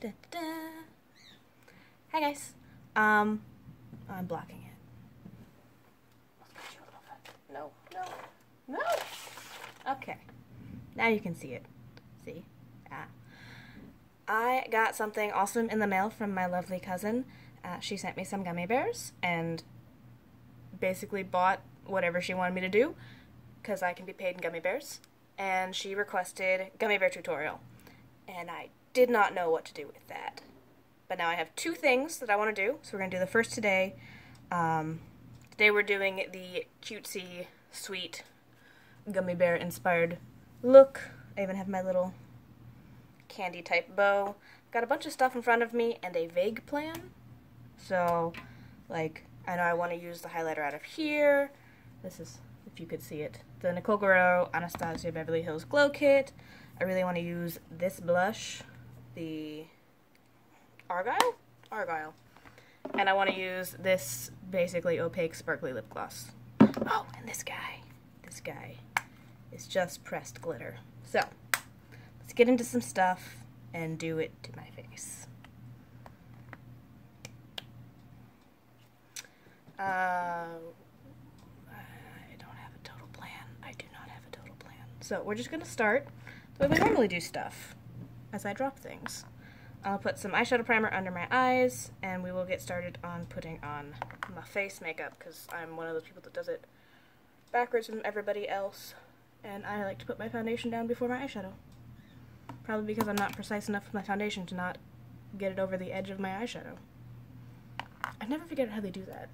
Da, da, da. Hi guys. I'm blocking it. I'll scratch you a little bit. No, no, no. Okay. Now you can see it. See? Ah. I got something awesome in the mail from my lovely cousin. She sent me some gummy bears and basically bought whatever she wanted me to do because I can be paid in gummy bears. And she requested gummy bear tutorial. And I did not know what to do with that. But now I have two things that I want to do. So we're going to do the first today. Today we're doing the cutesy, sweet, gummy bear inspired look. I even have my little candy type bow. Got a bunch of stuff in front of me and a vague plan. So, like, I know I want to use the highlighter out of here. This is, if you could see it, the Nicole Guerriero Anastasia Beverly Hills Glow Kit. I really want to use this blush, the Argyle? Argyle. And I want to use this basically opaque sparkly lip gloss. Oh, and this guy. This guy is just pressed glitter. So, let's get into some stuff and do it to my face. I don't have a total plan. I do not have a total plan. So, we're just going to start the way we normally do stuff as I drop things. I'll put some eyeshadow primer under my eyes, and we will get started on putting on my face makeup, because I'm one of those people that does it backwards from everybody else, and I like to put my foundation down before my eyeshadow. Probably because I'm not precise enough with my foundation to not get it over the edge of my eyeshadow. I never figured out how they do that.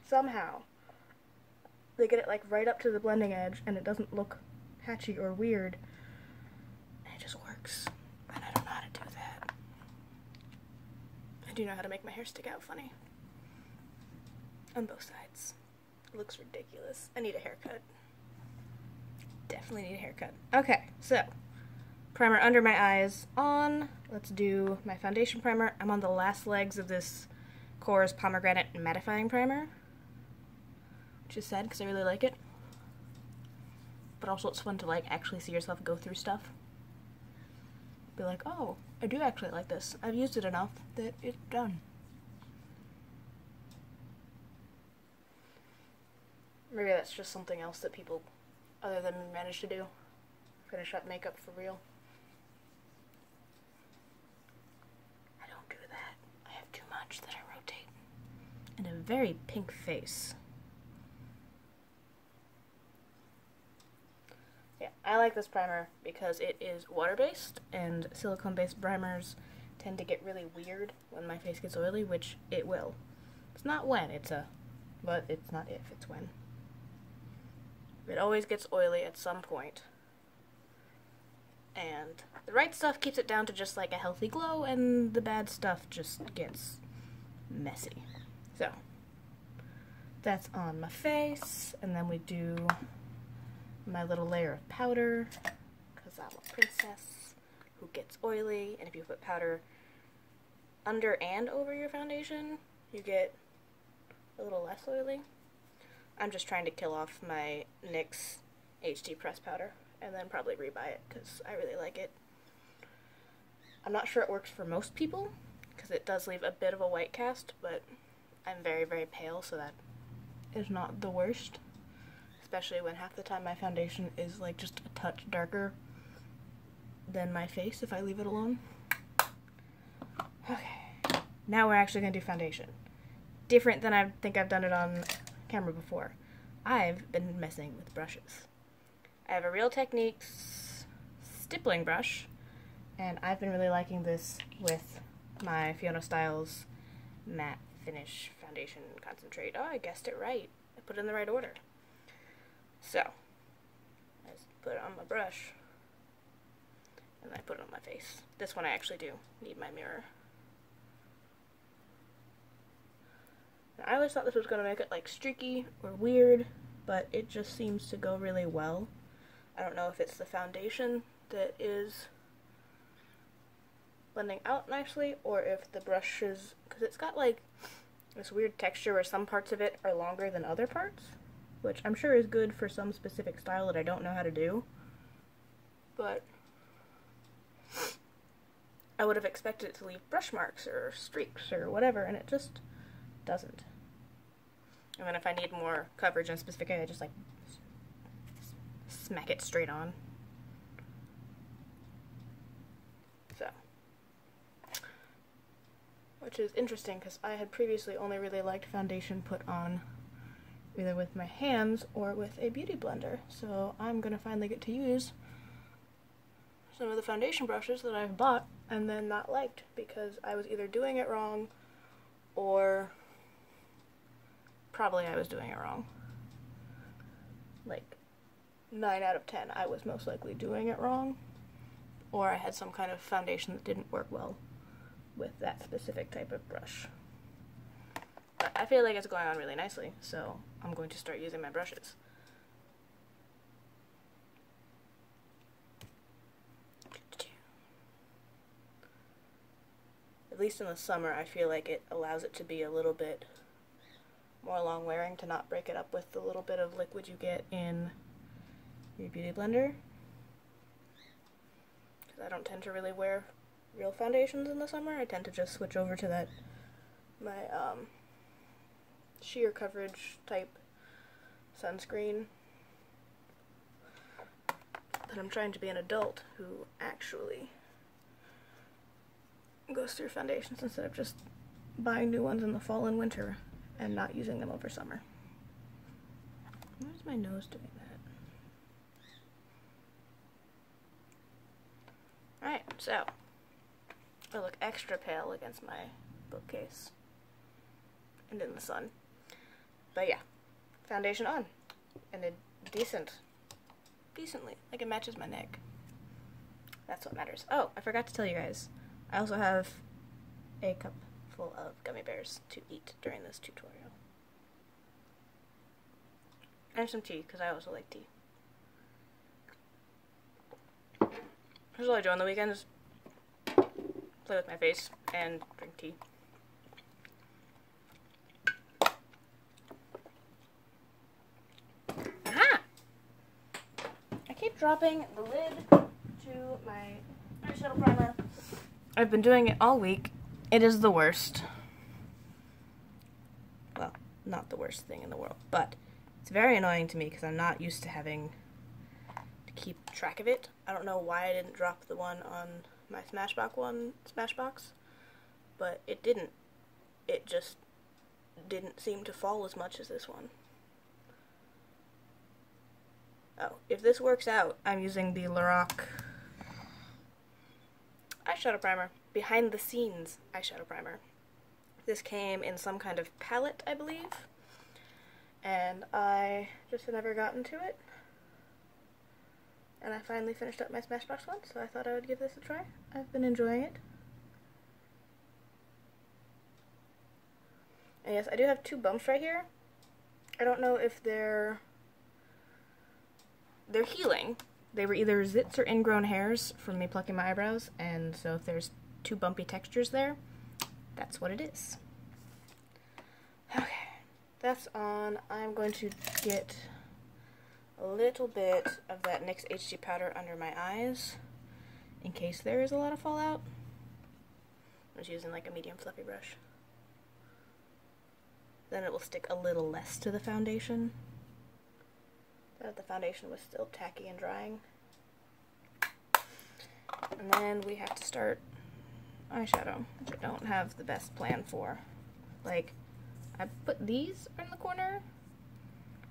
Somehow, they get it like right up to the blending edge, and it doesn't look patchy or weird, and it just works. And I don't know how to do that. I do know how to make my hair stick out funny. On both sides. It looks ridiculous. I need a haircut. Definitely need a haircut. Okay, so primer under my eyes on. Let's do my foundation primer. I'm on the last legs of this Korres Pomegranate Mattifying Primer, which is sad because I really like it. But also it's fun to like actually see yourself go through stuff. Be like, oh, I do actually like this. I've used it enough that it's done. Maybe that's just something else that people other than me manage to do. Finish up makeup for real. I don't do that. I have too much that I rotate. And a very pink face. Yeah, I like this primer because it is water-based, and silicone-based primers tend to get really weird when my face gets oily, which it will. It's not when, but it's not if, it's when. It always gets oily at some point. And the right stuff keeps it down to just like a healthy glow, and the bad stuff just gets messy. So, that's on my face, and then we do my little layer of powder, because I'm a princess who gets oily, and if you put powder under and over your foundation, you get a little less oily. I'm just trying to kill off my NYX HD Pressed Powder, and then probably rebuy it, because I really like it. I'm not sure it works for most people, because it does leave a bit of a white cast, but I'm very, very pale, so that is not the worst. Especially when half the time my foundation is like just a touch darker than my face if I leave it alone. Okay, now we're actually going to do foundation. Different than I think I've done it on camera before. I've been messing with brushes. I have a Real Techniques stippling brush, and I've been really liking this with my Fiona Stiles Matte Finish Foundation Concentrate. Oh, I guessed it right. I put it in the right order. So, I just put it on my brush, and then I put it on my face. This one I actually do need my mirror. Now, I always thought this was going to make it like streaky or weird, but it just seems to go really well. I don't know if it's the foundation that is blending out nicely, or if the brush is, because it's got like this weird texture where some parts of it are longer than other parts, which I'm sure is good for some specific style that I don't know how to do. But I would have expected it to leave brush marks or streaks or whatever, and it just doesn't. And then if I need more coverage in a specific area, I just like smack it straight on. So, which is interesting because I had previously only really liked foundation put on either with my hands or with a beauty blender. So I'm gonna finally get to use some of the foundation brushes that I've bought and then not liked because I was either doing it wrong or probably I was doing it wrong. Like 9 out of 10 I was most likely doing it wrong, or I had some kind of foundation that didn't work well with that specific type of brush. But I feel like it's going on really nicely, so I'm going to start using my brushes. At least in the summer, I feel like it allows it to be a little bit more long wearing to not break it up with the little bit of liquid you get in your beauty blender. Because I don't tend to really wear real foundations in the summer. I tend to just switch over to that, my sheer coverage type sunscreen. But I'm trying to be an adult who actually goes through foundations instead of just buying new ones in the fall and winter and not using them over summer. Where's my nose doing that? Alright, so I look extra pale against my bookcase and in the sun. But yeah, foundation on. And it decently, like it matches my neck. That's what matters. Oh, I forgot to tell you guys. I also have a cup full of gummy bears to eat during this tutorial. And some tea, because I also like tea. Here's what I do on the weekends. Play with my face and drink tea. Aha! I keep dropping the lid to my eyeshadow primer. I've been doing it all week. It is the worst. Well, not the worst thing in the world, but it's very annoying to me because I'm not used to having to keep track of it. I don't know why I didn't drop the one on my Smashbox, but it didn't. It just didn't seem to fall as much as this one. Oh, if this works out, I'm using the Lorac eyeshadow primer, behind the scenes eyeshadow primer. This came in some kind of palette, I believe, and I just had never gotten to it. And I finally finished up my Smashbox one, so I thought I would give this a try. I've been enjoying it. And yes, I do have 2 bumps right here. I don't know if they're healing. They were either zits or ingrown hairs from me plucking my eyebrows, and so if there's 2 bumpy textures there, that's what it is. Okay, that's on. I'm going to get a little bit of that NYX HD powder under my eyes in case there is a lot of fallout. I was using like a medium fluffy brush. Then it will stick a little less to the foundation. That the foundation was still tacky and drying. And then we have to start eyeshadow, which I don't have the best plan for. Like, I put these in the corner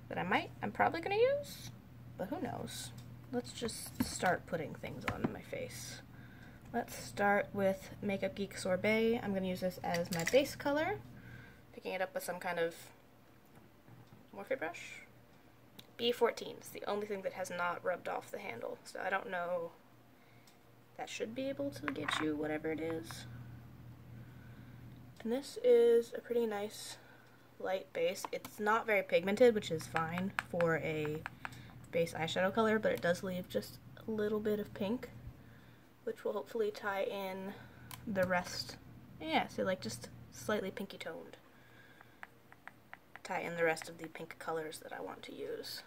that I'm probably gonna use, but who knows. Let's just start putting things on my face. Let's start with Makeup Geek Sorbet. I'm gonna use this as my base color, picking it up with some kind of Morphe brush. B14 is the only thing that has not rubbed off the handle, so I don't know. That should be able to get you whatever it is. And this is a pretty nice light base. It's not very pigmented, which is fine for a base eyeshadow color, but it does leave just a little bit of pink, which will hopefully tie in the rest. Yeah, so like just slightly pinky toned. Tie in the rest of the pink colors that I want to use.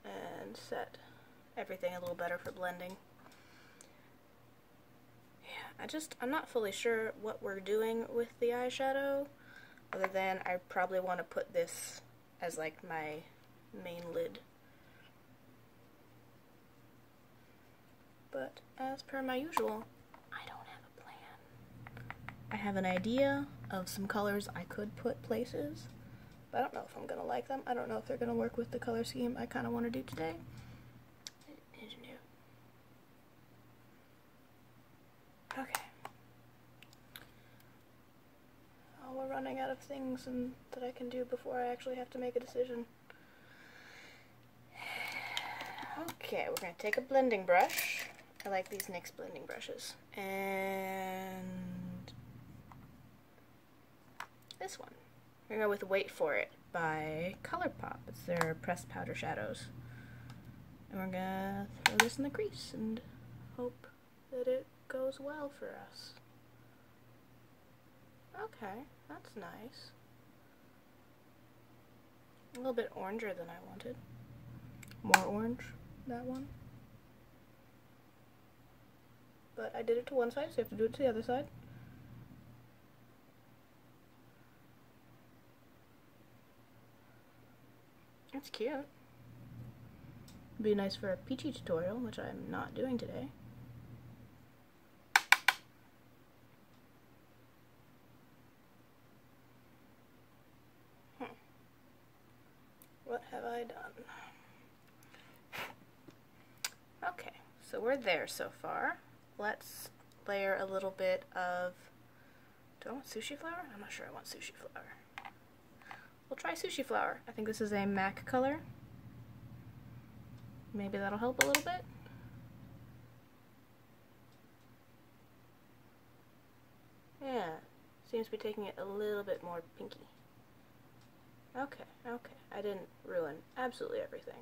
And set everything a little better for blending. I'm not fully sure what we're doing with the eyeshadow, other than I probably want to put this as like my main lid. But as per my usual, I don't have a plan. I have an idea of some colors I could put places, but I don't know if I'm gonna like them. I don't know if they're gonna work with the color scheme I kind of want to do today. Okay. Oh, we're running out of things that I can do before I actually have to make a decision. Okay, we're going to take a blending brush. I like these NYX blending brushes. And this one. We're going to go with Wait For It by Colourpop. It's their pressed powder shadows. And we're going to throw this in the crease and hope that it goes well for us. Okay, that's nice. A little bit oranger than I wanted. More orange, that one. But I did it to one side, so you have to do it to the other side. That's cute. Be nice for a peachy tutorial, which I'm not doing today. What have I done? Okay, so we're there so far. Let's layer a little bit of... Do I want sushi flour? I'm not sure I want sushi flour. We'll try sushi flour. I think this is a MAC color. Maybe that'll help a little bit. Yeah, seems to be taking it a little bit more pinky. Okay, okay. I didn't ruin absolutely everything.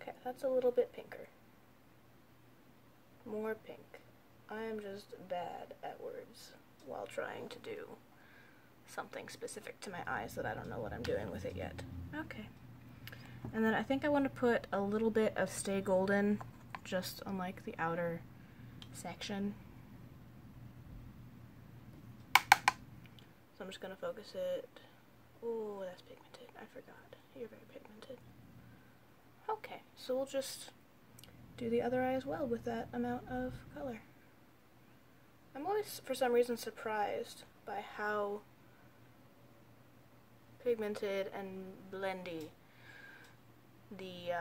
Okay, that's a little bit pinker. More pink. I am just bad at words while trying to do something specific to my eyes that I don't know what I'm doing with it yet. Okay. And then I think I want to put a little bit of Stay Golden just on like the outer section. So I'm just going to focus it. Oh, that's pigmented. I forgot. You're very pigmented. Okay, so we'll just do the other eye as well with that amount of color. I'm always, for some reason, surprised by how pigmented and blendy the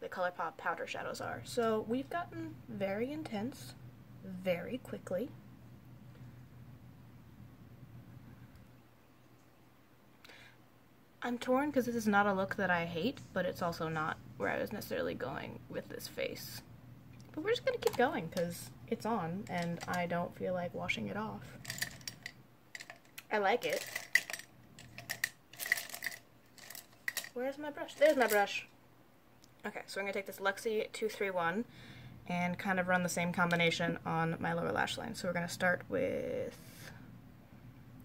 Colourpop powder shadows are. So we've gotten very intense very quickly. I'm torn because this is not a look that I hate, but it's also not where I was necessarily going with this face. But we're just going to keep going because it's on and I don't feel like washing it off. I like it. Where's my brush? There's my brush. Okay, so I'm going to take this Luxie 231 and kind of run the same combination on my lower lash line. So we're going to start with...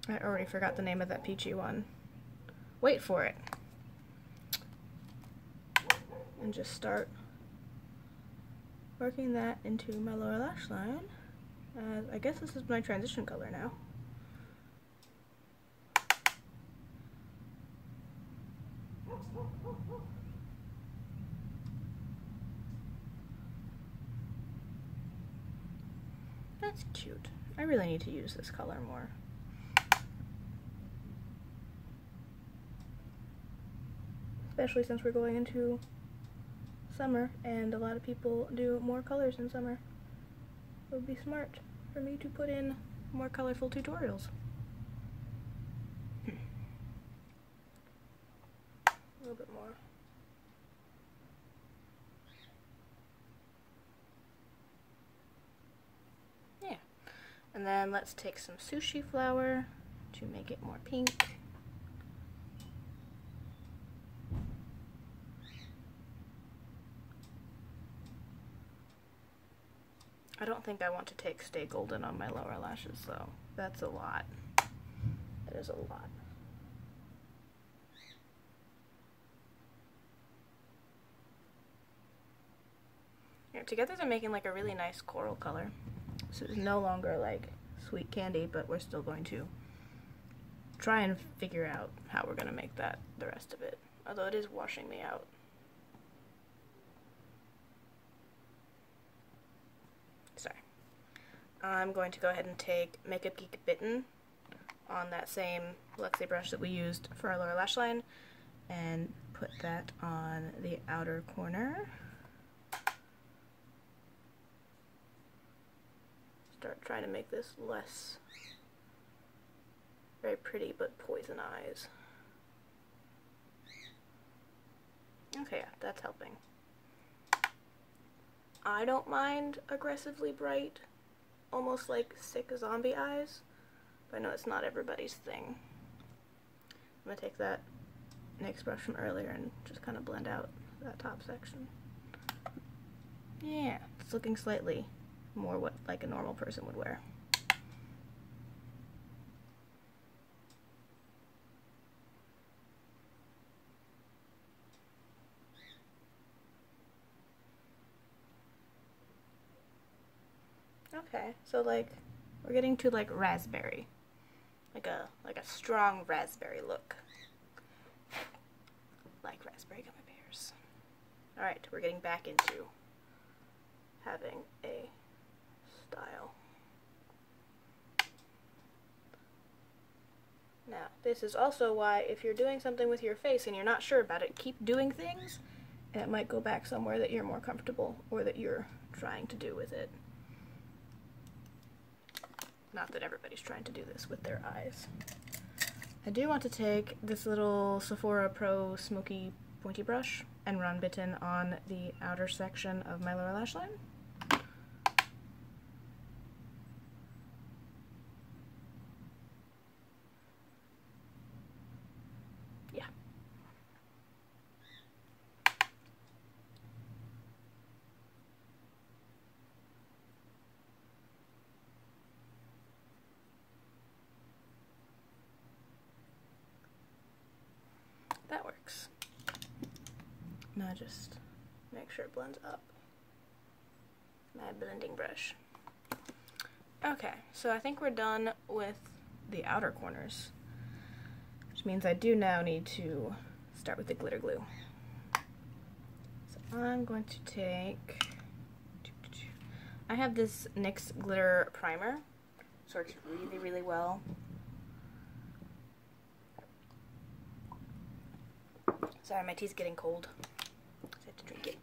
I already forgot the name of that peachy one. Wait For It. And just start working that into my lower lash line. I guess this is my transition color now. That's cute. I really need to use this color more. Especially since we're going into summer and a lot of people do more colors in summer. It would be smart for me to put in more colorful tutorials. A little bit more. Yeah. And then let's take some sushi flour to make it more pink. I don't think I want to take Stay Golden on my lower lashes, though. That's a lot. That is a lot. Here, together they're making like a really nice coral color. So it's no longer like sweet candy, but we're still going to try and figure out how we're going to make that the rest of it. Although it is washing me out. Sorry. I'm going to go ahead and take Makeup Geek Bitten on that same Luxie brush that we used for our lower lash line and put that on the outer corner. Start trying to make this less very pretty but poison eyes. Okay, yeah, that's helping. I don't mind aggressively bright, almost like sick zombie eyes, but I know it's not everybody's thing. I'm going to take that NYX brush from earlier and just kind of blend out that top section. Yeah, it's looking slightly more what like a normal person would wear. Okay, so like we're getting to like raspberry, like a strong raspberry look, like raspberry gummy bears. All right, we're getting back into having a style. Now, this is also why if you're doing something with your face and you're not sure about it, keep doing things, and it might go back somewhere that you're more comfortable or that you're trying to do with it. Not that everybody's trying to do this with their eyes. I do want to take this little Sephora Pro Smoky Pointy Brush and run Bitten on the outer section of my lower lash line. Yeah. That works. Now just make sure it blends up. My blending brush. Okay, so I think we're done with the outer corners, which means I do now need to start with the glitter glue. So I'm going to take, I have this NYX Glitter Primer. This works really, really well. Sorry, my tea's getting cold, so I have to drink it.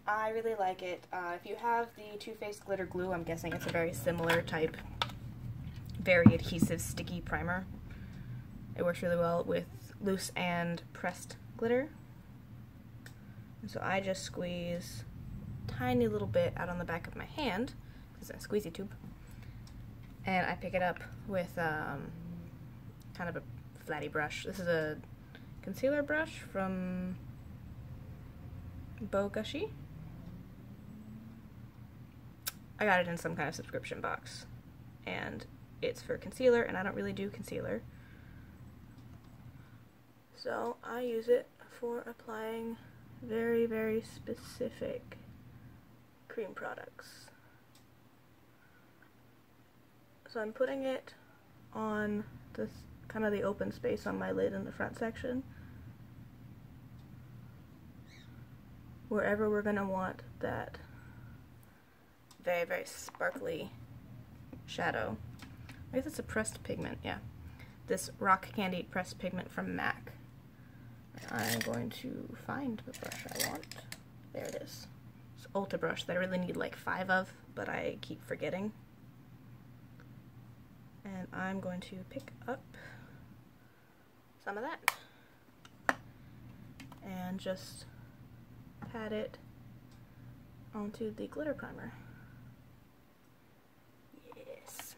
I really like it. If you have the Too Faced Glitter Glue, I'm guessing it's a very similar type, very adhesive, sticky primer. It works really well with loose and pressed glitter. And so I just squeeze a tiny little bit out on the back of my hand, because it's a squeezy tube, and I pick it up with kind of a flatty brush. This is a concealer brush from Gushy. I got it in some kind of subscription box, and it's for concealer, and I don't really do concealer, so I use it for applying very, very specific cream products. So I'm putting it on this kind of the open space on my lid in the front section, wherever we're going to want that very, very sparkly shadow. I guess it's a pressed pigment, yeah. This Rock Candy pressed pigment from MAC. I'm going to find the brush I want. There it is. It's Ulta brush that I really need like 5 of, but I keep forgetting. And I'm going to pick up some of that and just pat it onto the glitter primer. Yes.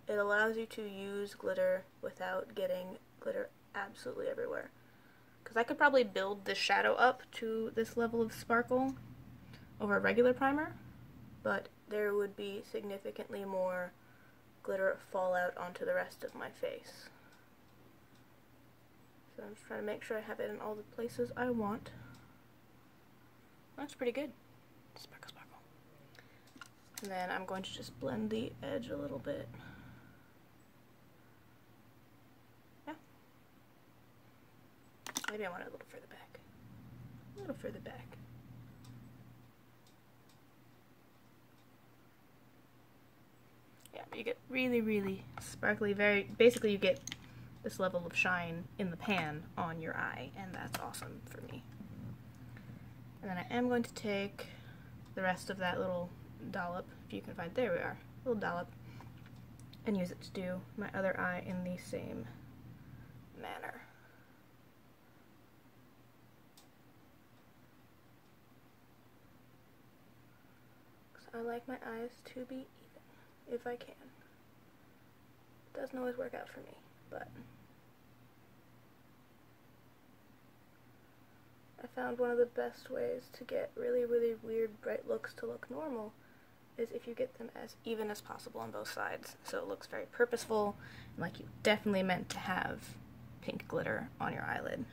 It allows you to use glitter without getting glitter absolutely everywhere. Because I could probably build this shadow up to this level of sparkle over a regular primer, but there would be significantly more glitter fallout onto the rest of my face. So I'm just trying to make sure I have it in all the places I want. That's pretty good. Sparkle, sparkle. And then I'm going to just blend the edge a little bit. Yeah. Maybe I want it a little further back. A little further back. Yeah, but you get really, really sparkly, basically you get this level of shine in the pan on your eye, and that's awesome for me. And then I am going to take the rest of that little dollop, if you can find, there we are, little dollop, and use it to do my other eye in the same manner. Because I like my eyes to be even, if I can. It doesn't always work out for me, but I found one of the best ways to get really, really weird bright looks to look normal is if you get them as even as possible on both sides, so it looks very purposeful and like you definitely meant to have pink glitter on your eyelid.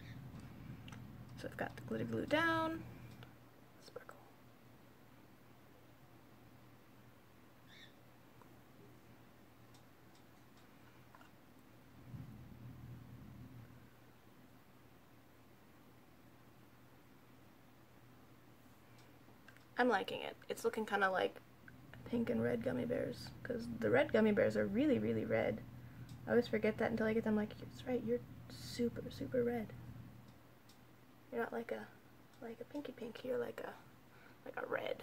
So I've got the glitter glue down. Sparkle. I'm liking it. It's looking kind of like pink and red gummy bears, because the red gummy bears are really, really red. I always forget that until I get them, like, it's right, you're super, super red. You're not like a pinky pink, you're like a red.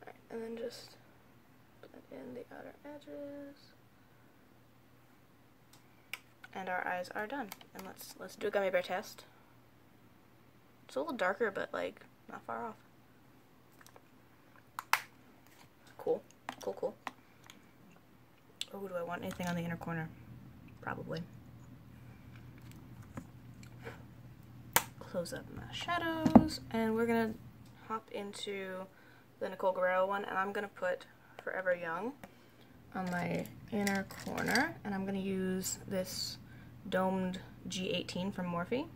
Alright, and then just blend in the outer edges. And our eyes are done. And let's do a gummy bear test. It's a little darker, but like not far off. Cool. Cool, cool. Oh, do I want anything on the inner corner? Probably. Close up my shadows, and we're gonna hop into the Nicole Guerriero one, and I'm gonna put Forever Young on my inner corner, and I'm gonna use this domed G18 from Morphe.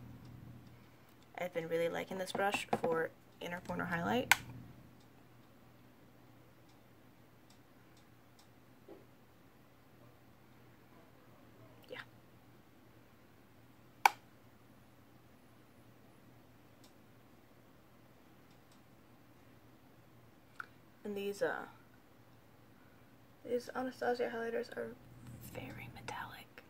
I've been really liking this brush for inner corner highlight. Yeah. And these Anastasia highlighters are very metallic.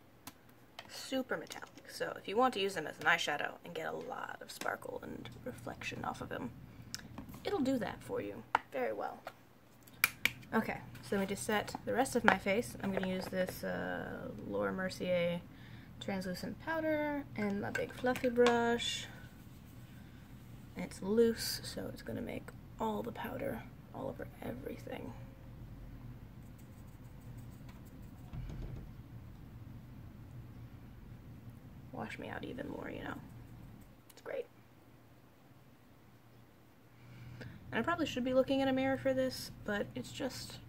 Super metallic. So if you want to use them as an eyeshadow and get a lot of sparkle and reflection off of them, it'll do that for you very well. Okay, so let me just set the rest of my face. I'm going to use this Mercier translucent powder and my big fluffy brush. And it's loose, so it's going to make all the powder all over everything. Wash me out even more, you know. It's great. And I probably should be looking in a mirror for this, but it just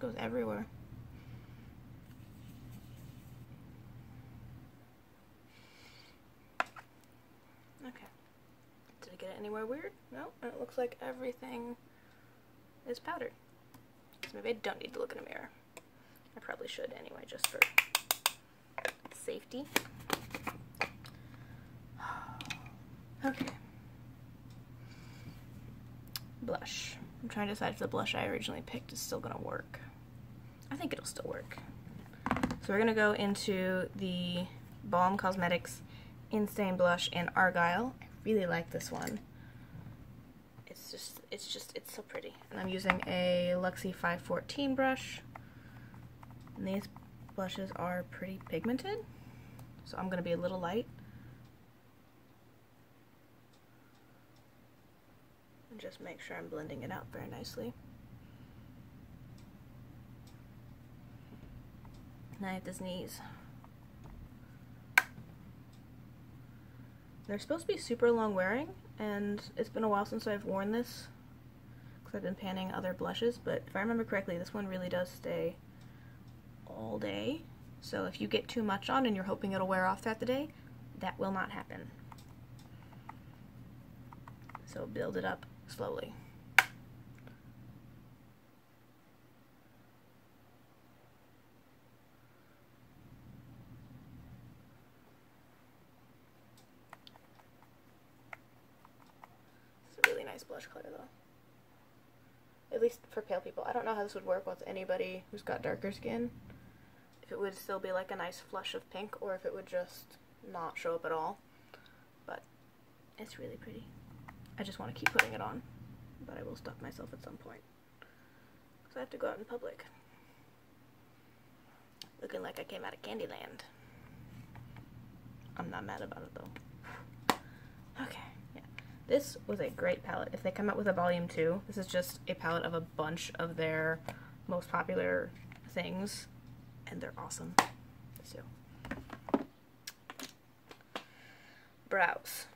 goes everywhere. Okay. Did I get it anywhere weird? No, and it looks like everything is powdered. So maybe I don't need to look in a mirror. I probably should anyway, just for safety. Okay. Blush. I'm trying to decide if the blush I originally picked is still gonna work. I think it'll still work. So we're gonna go into the Balm Cosmetics Instain blush in Argyle. I really like this one. It's so pretty. And I'm using a Luxie 514 brush. And these blushes are pretty pigmented, so I'm gonna be a little light. And just make sure I'm blending it out very nicely. And I have this knees. They're supposed to be super long wearing, and it's been a while since I've worn this because I've been panning other blushes, but if I remember correctly, this one really does stay all day. So if you get too much on and you're hoping it'll wear off throughout the day, that will not happen. So build it up slowly. It's a really nice blush color though. At least for pale people. I don't know how this would work with anybody who's got darker skin. If it would still be like a nice flush of pink, or if it would just not show up at all. But it's really pretty. I just want to keep putting it on. But I will stop myself at some point. Because I have to go out in public. Looking like I came out of Candyland. I'm not mad about it though. Okay. This was a great palette. If they come out with a volume 2, this is just a palette of a bunch of their most popular things, and they're awesome. So, brows.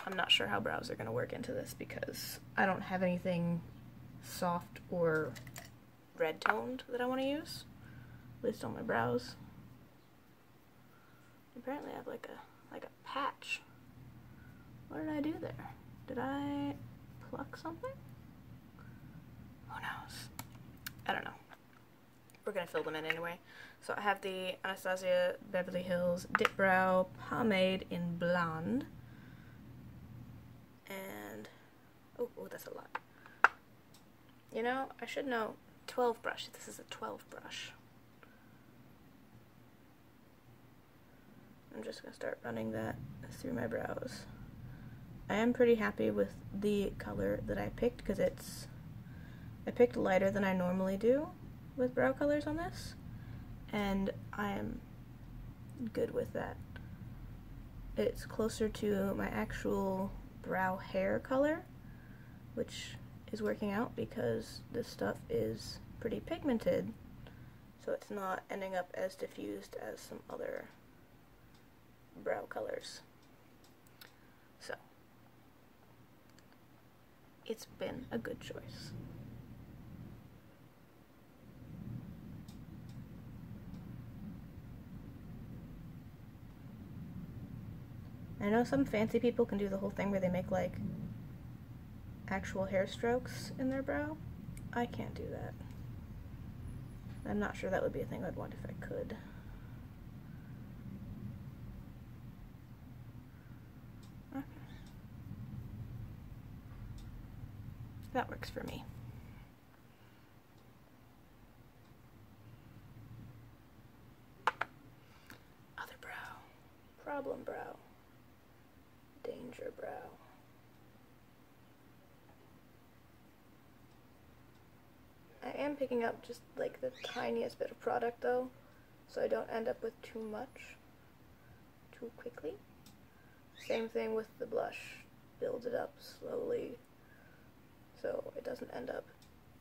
I'm not sure how brows are going to work into this because I don't have anything soft or red toned that I want to use, at least on my brows. Apparently I have like a patch. What did I do there? Did I pluck something? Who knows? I don't know. We're gonna fill them in anyway. So I have the Anastasia Beverly Hills Dip Brow Pomade in Blonde. And, oh, that's a lot. You know, I should know, 12 brush. This is a 12 brush. I'm just gonna start running that through my brows. I am pretty happy with the color that I picked because I picked lighter than I normally do with brow colors on this, and I am good with that. It's closer to my actual brow hair color, which is working out because this stuff is pretty pigmented, so it's not ending up as diffused as some other brow colors. So it's been a good choice. I know some fancy people can do the whole thing where they make like actual hair strokes in their brow. I can't do that. I'm not sure that would be a thing I'd want if I could. Okay. That works for me. Other brow. Problem brow. Danger brow. I am picking up just like the tiniest bit of product though, so I don't end up with too much too quickly. Same thing with the blush. Build it up slowly so it doesn't end up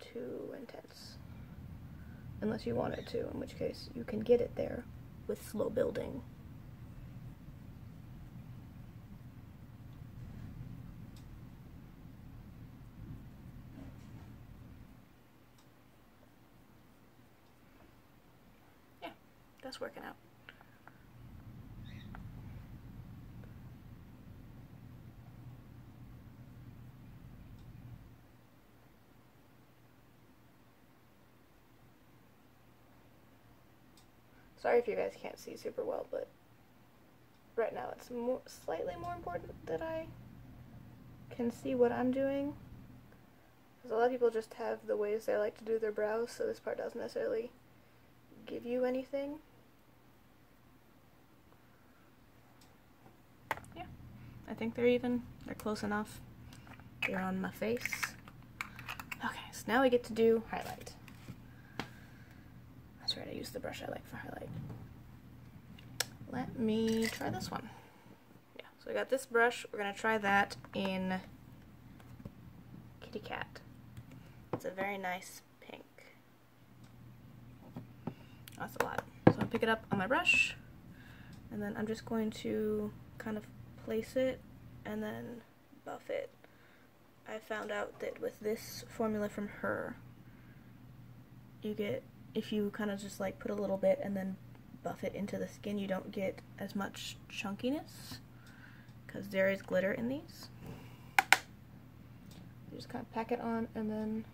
too intense. Unless you want it to, in which case you can get it there with slow building. That's working out. Sorry if you guys can't see super well, but right now it's slightly more important that I can see what I'm doing. Because a lot of people just have the ways they like to do their brows, so this part doesn't necessarily give you anything. I think they're close enough. They're on my face. Okay, so now we get to do highlight. That's right, I use the brush I like for highlight. Let me try this one. Yeah, so I got this brush. We're gonna try that in Kitty Cat. It's a very nice pink. That's a lot. So I'll pick it up on my brush, and then I'm just going to kind of place it and then buff it. I found out that with this formula from her, you get if you kind of just like put a little bit and then buff it into the skin, you don't get as much chunkiness because there is glitter in these. You just kind of pack it on and then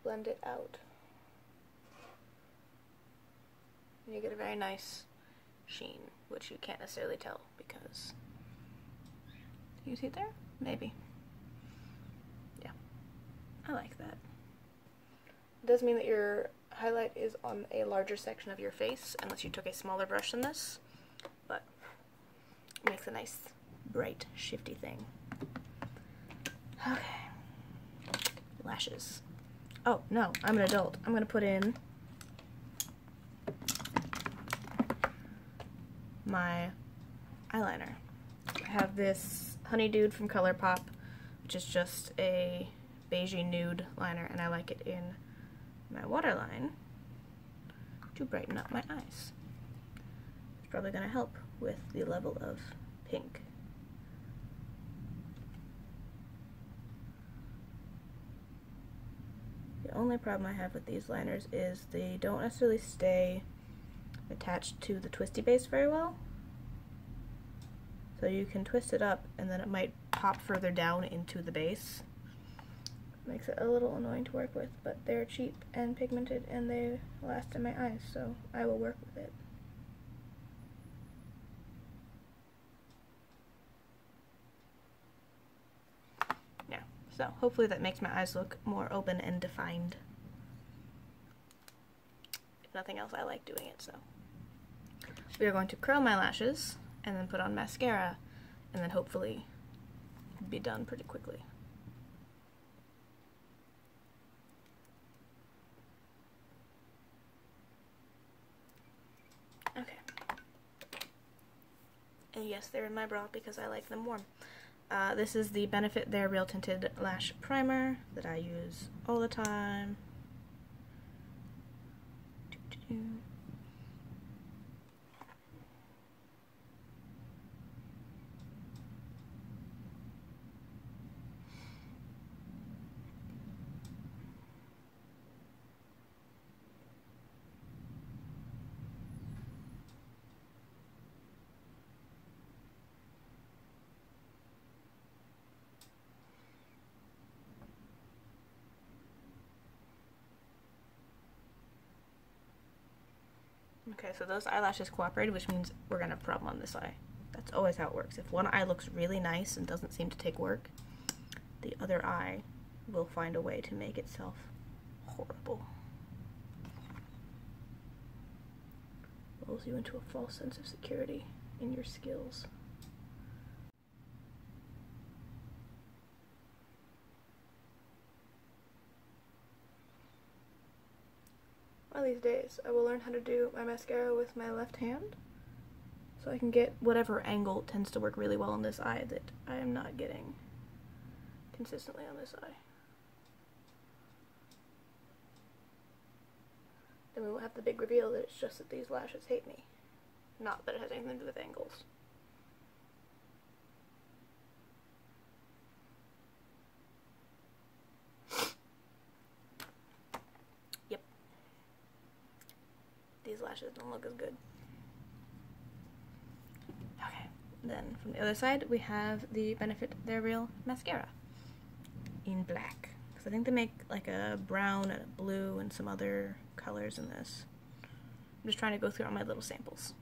blend it out. And you get a very nice sheen, which you can't necessarily tell because, can you see it there? Maybe. Yeah, I like that. It does mean that your highlight is on a larger section of your face, unless you took a smaller brush than this, but it makes a nice, bright, shifty thing. Okay. Lashes. Oh, no, I'm an adult. I'm gonna put in my eyeliner. I have this Honeydude from Colourpop, which is just a beigey nude liner, and I like it in my waterline to brighten up my eyes. It's probably going to help with the level of pink. The only problem I have with these liners is they don't necessarily stay attached to the twisty base very well. So you can twist it up and then it might pop further down into the base. Makes it a little annoying to work with, but they're cheap and pigmented and they last in my eyes, so I will work with it. Yeah, so hopefully that makes my eyes look more open and defined. If nothing else, I like doing it, so. We are going to curl my lashes and then put on mascara and then hopefully be done pretty quickly. Okay. And yes, they're in my bra because I like them warm. This is the Benefit They're Real Tinted Lash Primer that I use all the time. Okay, so those eyelashes cooperated, which means we're gonna have a problem on this eye. That's always how it works. If one eye looks really nice and doesn't seem to take work, the other eye will find a way to make itself horrible. Lulls you into a false sense of security in your skills. One of these days, I will learn how to do my mascara with my left hand, so I can get whatever angle tends to work really well on this eye that I am not getting consistently on this eye. Then we will have the big reveal that it's just that these lashes hate me, not that it has anything to do with angles. Yep. These lashes don't look as good. Okay, then from the other side we have the Benefit They're Real Mascara in black. Because I think they make like a brown and a blue and some other colors in this. I'm just trying to go through all my little samples.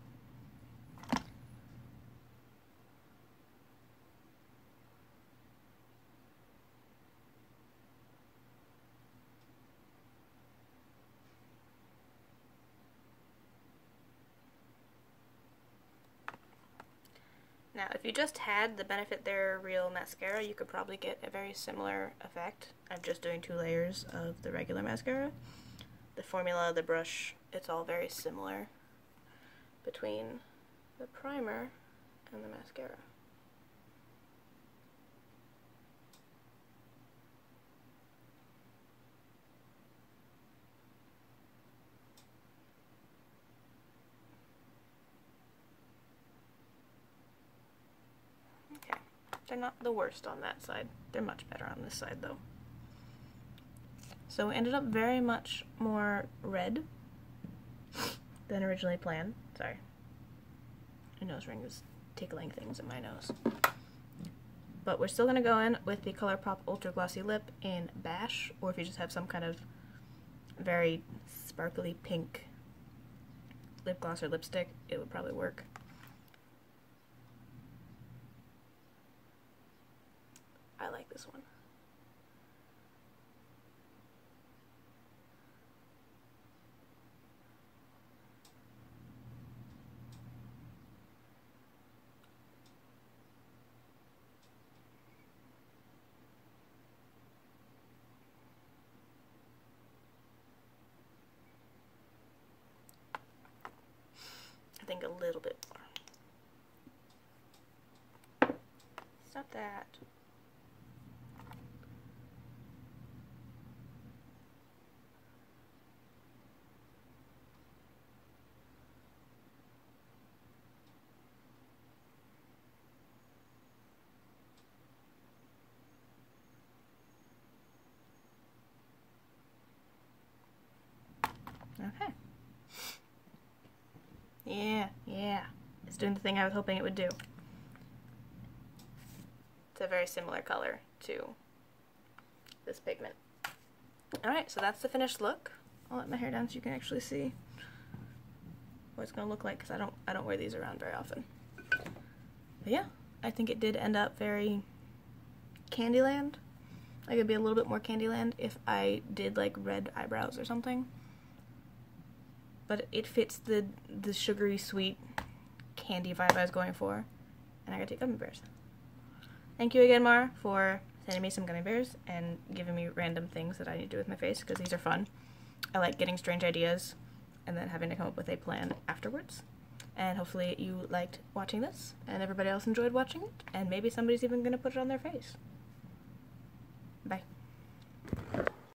Now, if you just had the Benefit They're Real mascara, you could probably get a very similar effect. I'm just doing 2 layers of the regular mascara. The formula, the brush, it's all very similar between the primer and the mascara. They're not the worst on that side. They're much better on this side, though. So it ended up very much more red than originally planned. Sorry. My nose ring is tickling things in my nose. But we're still going to go in with the Colourpop Ultra Glossy Lip in Bash, or if you just have some kind of very sparkly pink lip gloss or lipstick, it would probably work. I like this one. I think a little bit more. Stop that. Okay. Yeah. It's doing the thing I was hoping it would do. It's a very similar color to this pigment. Alright, so that's the finished look. I'll let my hair down so you can actually see what it's going to look like, because I don't wear these around very often. But yeah, I think it did end up very Candyland. Like, it'd be a little bit more Candyland if I did like red eyebrows or something. But it fits the sugary sweet candy vibe I was going for. And I gotta take gummy bears. Thank you again, Mar, for sending me some gummy bears and giving me random things that I need to do with my face, because these are fun. I like getting strange ideas and then having to come up with a plan afterwards. And hopefully you liked watching this, and everybody else enjoyed watching it, and maybe somebody's even gonna put it on their face. Bye.